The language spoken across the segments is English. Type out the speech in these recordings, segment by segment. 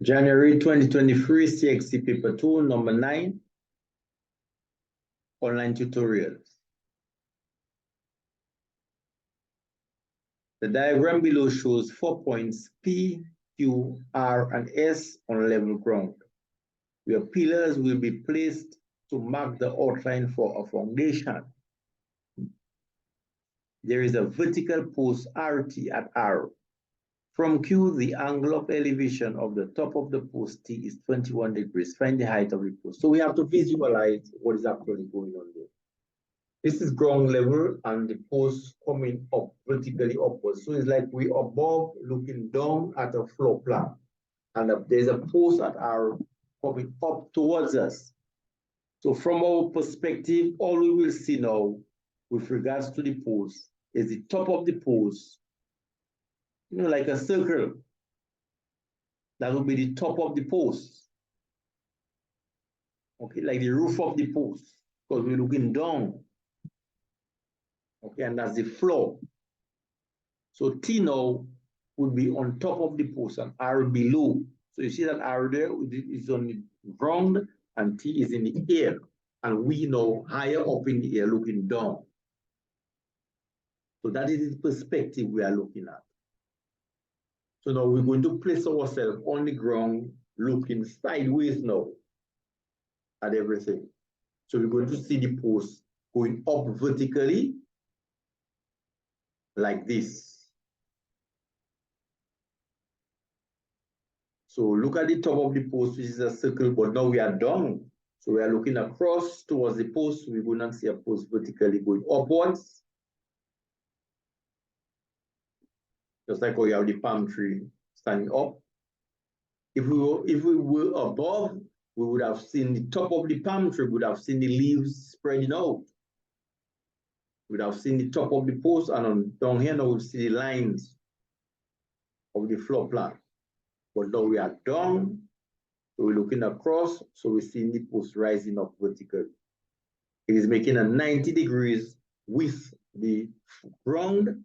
January 2023, CXC paper 2, number 9, online tutorials. The diagram below shows 4 points P, Q, R, and S on level ground, where pillars will be placed to mark the outline for a foundation. There is a vertical post RT at R. From Q, the angle of elevation of the top of the post T is 21 degrees. Find the height of the post. So we have to visualize what is actually going on there. This is ground level and the post coming up vertically upwards. So it's like we above looking down at a floor plan. And there's a post at R coming up towards us. So from our perspective, all we will see now with regards to the post is the top of the post, you know, like a circle. That will be the top of the post. Okay, like the roof of the post, because we're looking down. Okay, and that's the floor. So T now would be on top of the post and R below. So you see that R there is on the ground and T is in the air. And we know higher up in the air looking down. So that is the perspective we are looking at. So now we're going to place ourselves on the ground looking sideways now at everything. So we're going to see the post going up vertically like this. So look at the top of the post, which is a circle, but now we are down. So we are looking across towards the post. We're going to see a post vertically going upwards. Just like how you have the palm tree standing up. If we were above, we would have seen the top of the palm tree, we would have seen the leaves spreading out. We would have seen the top of the post, and down here now we see the lines of the floor plan. But now we are down, so we're looking across, so we're seeing the post rising up vertically. It is making a 90 degrees with the ground,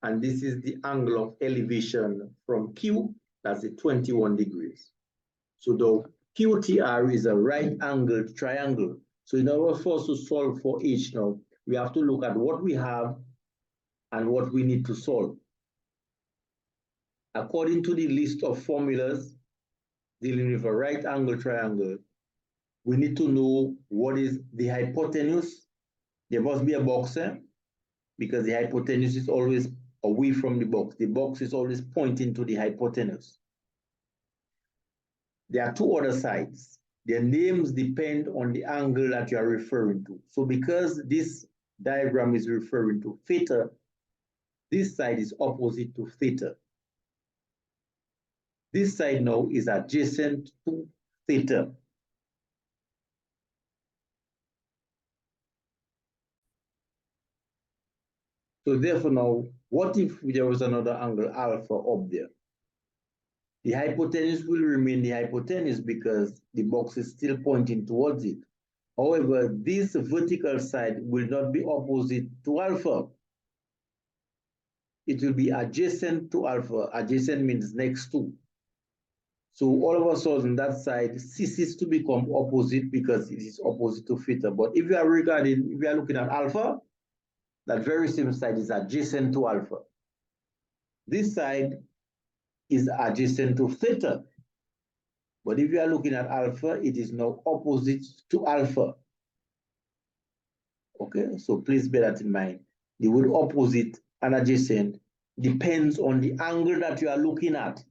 and this is the angle of elevation from Q, that's the 21 degrees. So the QTR is a right angled triangle. So in order for us to solve for H now, we have to look at what we have and what we need to solve. According to the list of formulas dealing with a right angle triangle, we need to know what is the hypotenuse. There must be a box there because the hypotenuse is always away from the box. The box is always pointing to the hypotenuse. There are two other sides. Their names depend on the angle that you are referring to. So because this diagram is referring to theta, this side is opposite to theta. This side now is adjacent to theta. So therefore now, what if there was another angle alpha up there? The hypotenuse will remain the hypotenuse because the box is still pointing towards it. However, this vertical side will not be opposite to alpha. It will be adjacent to alpha. Adjacent means next to. So all of a sudden that side ceases to become opposite because it is opposite to theta. But if you are looking at alpha, that very same side is adjacent to alpha. This side is adjacent to theta. But if you are looking at alpha, it is now opposite to alpha. Okay, so please bear that in mind. The word opposite and adjacent depends on the angle that you are looking at.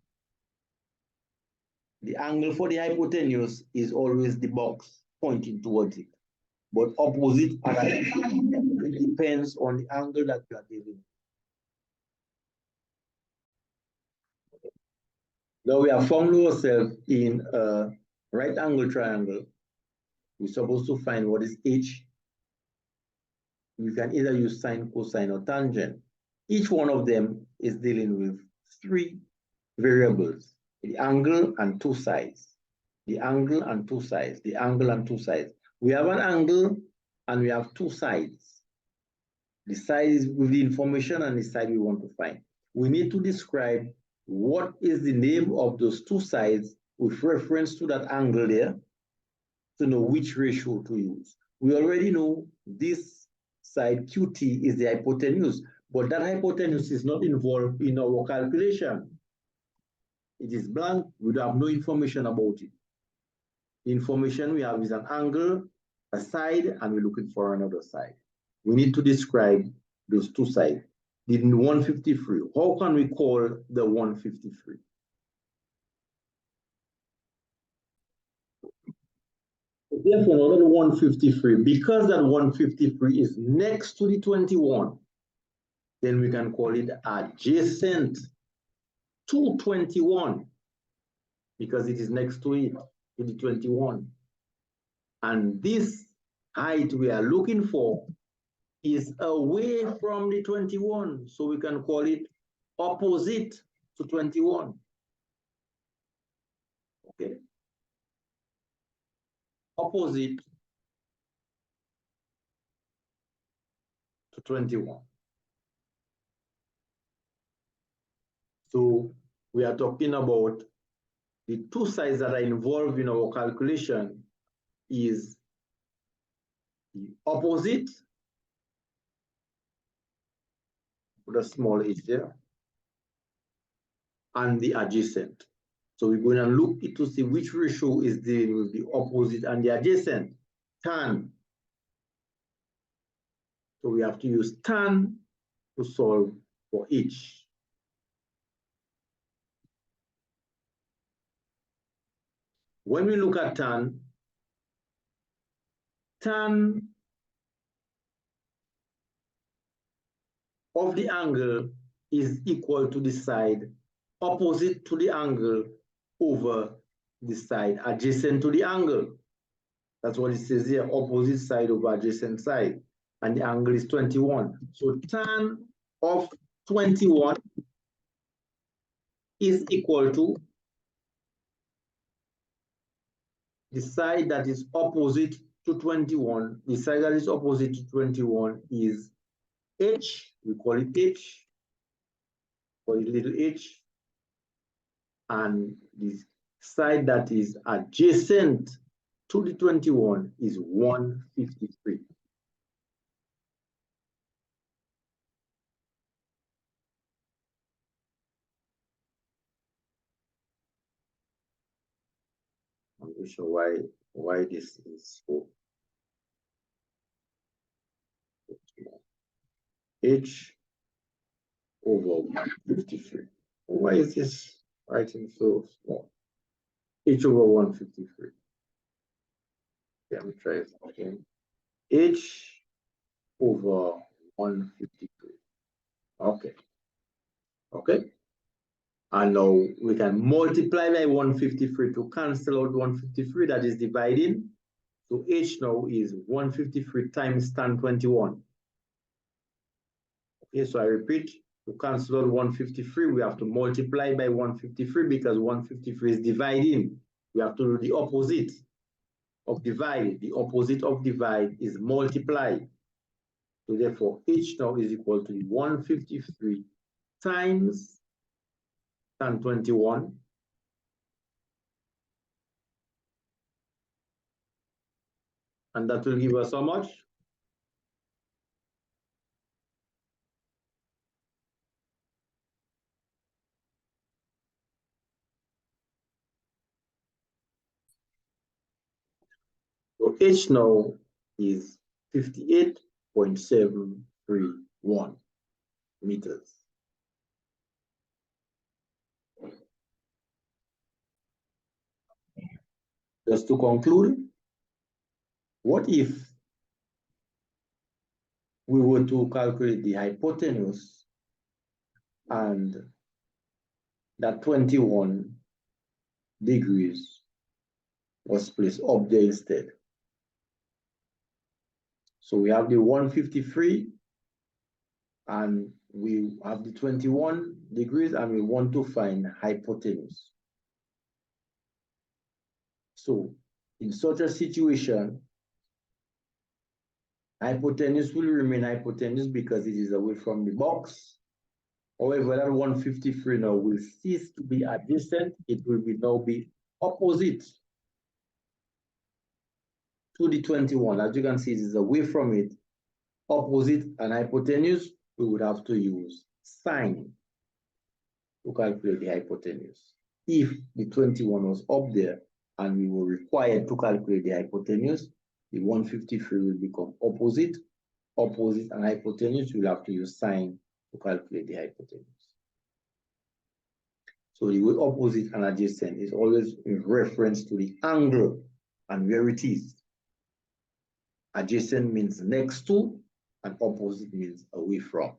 The angle for the hypotenuse is always the box pointing towards it. But opposite and adjacent, it depends on the angle that you are dealing with. Now we have found ourselves in a right angle triangle. We're supposed to find what is H. You can either use sine, cosine, or tangent. Each one of them is dealing with three variables: the angle and two sides, the angle and two sides, the angle and two sides. We have an angle and we have two sides. The side is with the information and the side we want to find. We need to describe what is the name of those two sides with reference to that angle there to know which ratio to use. We already know this side QT is the hypotenuse, but that hypotenuse is not involved in our calculation. It is blank, we have no information about it. The information we have is an angle, a side, and we're looking for another side. We need to describe those two sides. The 153, how can we call the 153? Therefore, another 153, because that 153 is next to the 21, then we can call it adjacent to 21, because it is next to it, to the 21. And this height we are looking for is away from the 21, so we can call it opposite to 21. Okay. Opposite to 21. So we are talking about the two sides that are involved in our calculation is the opposite, put a small h there, and the adjacent. So we're going to look to see which ratio is dealing with the opposite and the adjacent. Tan. So we have to use tan to solve for each. When we look at tan of the angle is equal to the side opposite to the angle over the side adjacent to the angle. That's what it says here, opposite side over adjacent side. And the angle is 21. So tan of 21 is equal to the side that is opposite to 21. The side that is opposite to 21 is h, we call it h, call it little h. And the side that is adjacent to the 21 is 153. I'm not sure why this is so. H over 153. Why is this writing so small? H over 153. Let me try it again. H over 153. Okay. Okay. And now we can multiply by 153 to cancel out 153, that is dividing. So H now is 153 times tan 21. Okay, so I repeat, to cancel out 153, we have to multiply by 153 because 153 is dividing. We have to do the opposite of divide. The opposite of divide is multiply. So therefore, H now is equal to 153 times tan 21. And that will give us how much? So H now is 58.731 meters. Just to conclude, what if we were to calculate the hypotenuse and that 21 degrees was placed up there instead? So we have the 153 and we have the 21 degrees and we want to find hypotenuse. So in such a situation, hypotenuse will remain hypotenuse because it is away from the box. However, that 153 now will cease to be adjacent. It will now be opposite to the 21. As you can see, it is away from it. Opposite and hypotenuse, we would have to use sine to calculate the hypotenuse. If the 21 was up there and we were required to calculate the hypotenuse, the 153 will become opposite. Opposite and hypotenuse, we'll have to use sine to calculate the hypotenuse. So the word opposite and adjacent is always in reference to the angle and where it is. Adjacent means next to, and opposite means away from.